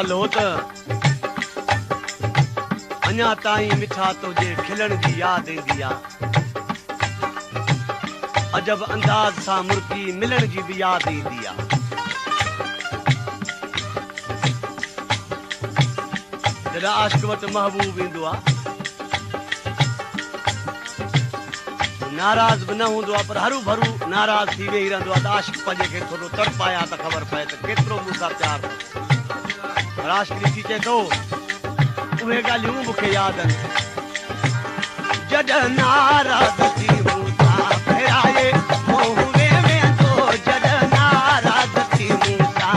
हलो त अञा ताईं मिठा तुझे खिलण जी याद ईंदी आ अजब अंदाज सां मुर्गी मिलण जी बि याद ईंदी आ जॾहिं आशिक वटि महबूब ईंदो आ नाराज़ बि न हूंदो आहे पर हरू भरू नाराज़ थी वेही रहंदो आहे त आशिक पंहिंजे खे थोरो तड़पाया त ख़बर पए त केतिरो मूंसां प्यारु पर आशिक ॾिसी चए थो उहे ॻाल्हियूं मूंखे यादि आहिनि जॾहिं नाराज़ थी मूंसां फेराए मोह में वेंदो जॾहिं नाराज़ थी मूंसां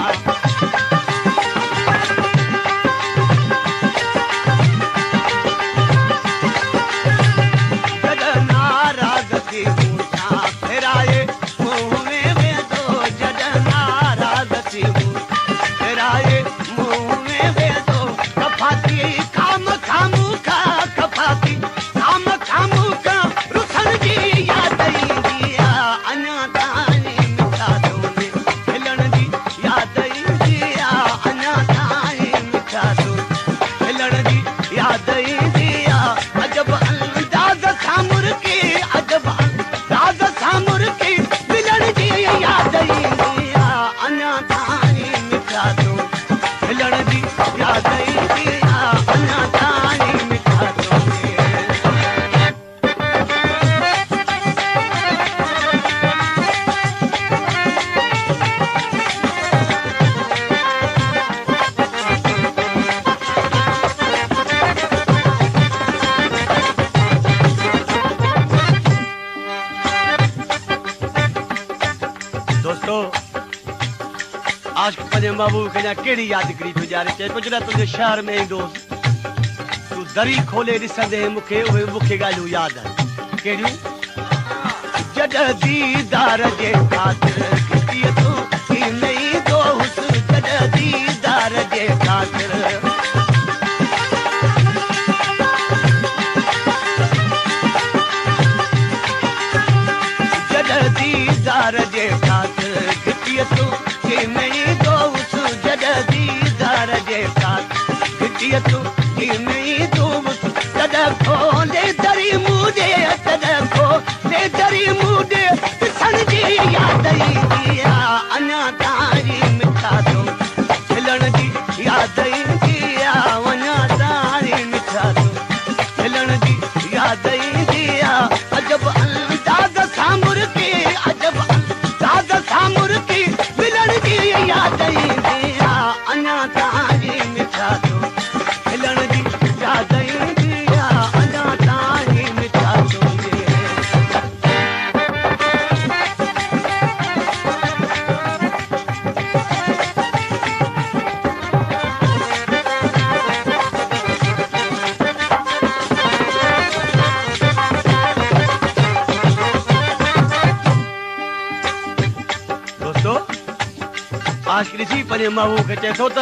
महबूब खे कहिड़ी यादगिरी गुज़ारे चए पियो जॾहिं तुंहिंजे शहर में ईंदोसि तूं दरी खोले ॾिसंदे मूंखे उहे ॻाल्हियूं यादि आहिनि कहिड़ियूं जॾहिं दीदार जे ख़ातिर खिचीअ तूं ईंदे ईंदोसि जॾहिं दीदार जे ख़ातिर जॾहिं दीदार जे ख़ातिर खिचीअ तूं ईंदे दीदार जे खिचीअ तूं तॾहिं खोले दरी मुंहिंजे तॾहिं खोले दरी मुंहिंजे ॾिसण जी यादि ईंदी आहे अञा ताईं मिठा तूं खिलण जी यादि ईंदी आहे अञा ताईं मिठा तूं खिलण जी यादि ईंदी आहे अजब अंदाज़ सां मुर्गी अजब अंदाज़ सां मुर्गी मिलण जी यादि ईंदी अञा ताईं मिठा तूं खिलण जी यादि ईंदी आहे अञा ताईं मिठा तूं दोस्तो आशिक ॾिसी पंहिंजे महबूब खे चए थो त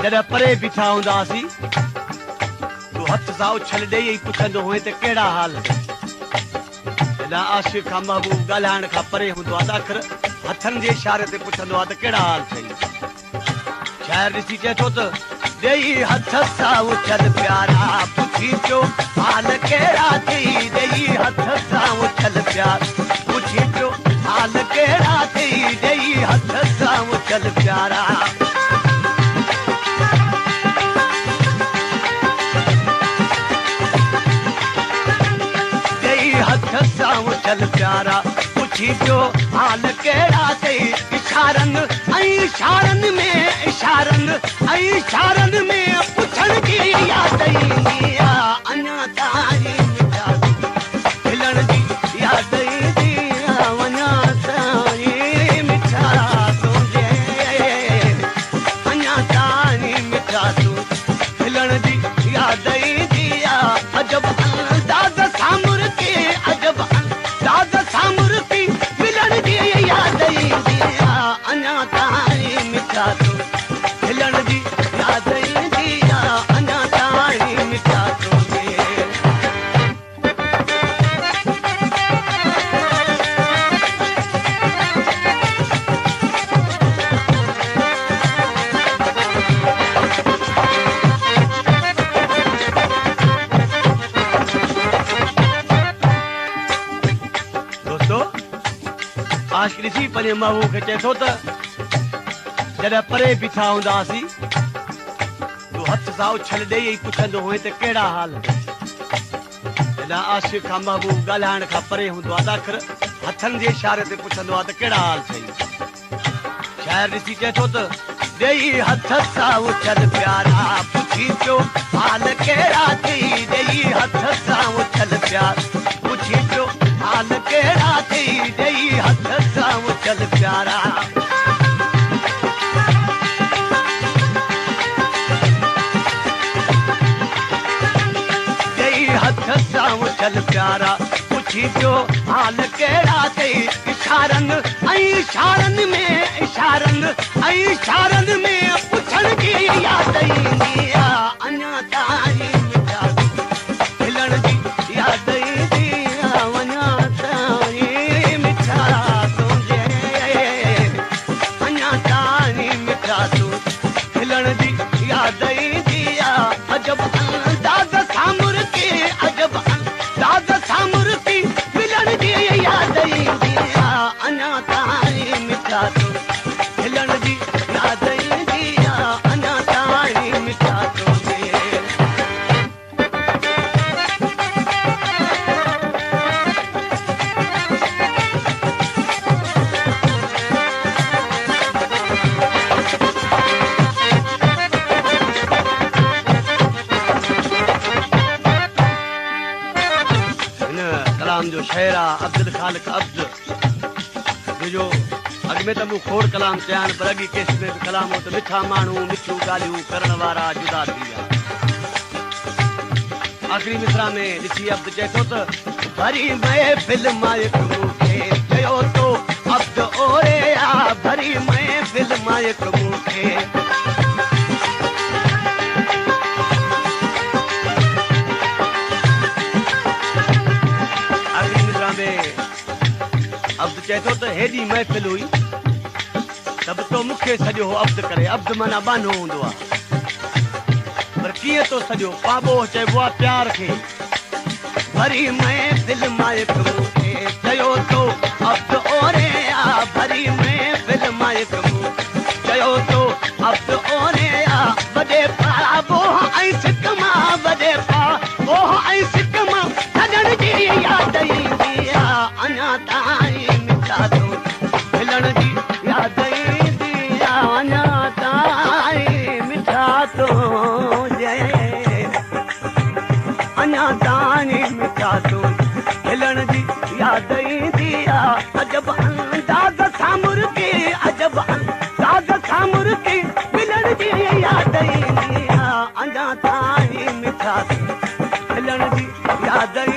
जॾहिं परे बीठा हूंदासीं तूं हथ सां उछल ॾेई पुछंदो हुए त कहिड़ा हाल जॾहिं आशिक खां महबूब ॻाल्हाइण खां परे हूंदो आहे त आख़िर हथनि जे इशारे ते पुछंदो आहे त कहिड़ा हाल अथई शाइर ॾिसी चए थो त ॾेई हथ सां उछल प्यारा पुछी पियो हाल कहिड़ा अथई ॾेई हथ सां उछल प्यार पुछी पियो हाल कहिड़ा अथई ॾेई हथ सां उछल प्यारा उछल प्यारा पुछी पियो हाल कहिड़ा अथई इशारनि में पुछण जी यादि ईंदी आहे अञा ताईं मिठा खिलण जी यादि ईंदी आहे अञा ताईं मिठा तुंहिंजे अञा ताईं मिठा तूं खिलण जी यादि ईंदी आहे अजब अंदाज़ सां मुर्गी अजब अंदाज़ सां मुर्गी मिलण जी यादि ईंदी आहे अञा ताईं मिठा तूं खिलण जी यादि ईंदी आहे अञा ताईं मिठा तुंहिंजे आशिक ॾिसी पंहिंजे महबूब खे चए थो त जॾहिं परे बीठा हूंदासीं तूं हथ सां उछल ॾेई पुछंदो हुए त कहिड़ा हाल जॾहिं आशिक खां महबूब ॻाल्हाइण खां परे हूंदो आहे त आख़िर हथनि जे इशारे ते पुछंदो आहे त कहिड़ा हाल अथई शाइर ॾिसी चए थो त ॾेई हथ सां उछल प्यारा पुछी पियो हाल कहिड़ा अथई ॾेई हथ सां उछल प्यार पुछी पियो हाल कहिड़ा अथई ॾेई हथ सां उछल प्यारा हथ सां उछल प्यारा पुछी पियो हाल कहिड़ा अथई इशारनि में पुछण जी यादि ईंदी आहे अञा ताईं मिठा खिलण जी यादि ईंदी आहे अञा ताईं मिठा तुंहिंजे अञा ताईं मिठा तूं खिलण जी यादि ईंदी आहे अजब अंदाज़ सां मुर्गी अजब अंदाज़ सां मुर्गी मिलण जी यादि ईंदी आहे अञा ताईं मिठा तूं खिलण जी यादि ईंदी आहे अञा ताईं मिठा तूं जो शेर आहे अब्दुल ख़ालिक अब्द जो अॻ में त मूं खोड़ कलाम चया आहिनि पर अॻी केस में बि कलाम हो त मिठा माण्हू मिठियूं ॻाल्हियूं करण वारा जुदा थी विया आख़िरी मिसरा में ॾिसी अब्द चए थो त भरी महफ़िल माइक मूंखे चयो तो अब्द ओरे आ भरी महफ़िल माइक मूंखे अब्द चए थो त हेॾी महफ़िल हुई त बि तो मूंखे सॼो अब्द करे अब्द माना बानो हूंदो आहे पर कीअं तो सॼो पाबो चइबो आहे प्यार खे भरी महफ़िल माइक मूंखे चयो तो अब्द ओरे आ भरी महफ़िल माइक मूंखे चयो तो अब्द ओरे आ वॾे पाबो ऐं सिक मां वॾे पाबो ऐं सिक मां सॼण जी यादि ईंदी आहे अञा ताईं मिठा तूं खिलण जी यादि ईंदी आहे अञा ताईं मिठा तूं अञा ताईं मिठा तूं खिलण जी यादि ईंदी आहे अजब अंदाज़ सां मुर्गी अजब अंदाज़ सां मुर्गी मिलण जी यादि ईंदी आहे अञा ताईं मिठा तूं खिलण जी यादि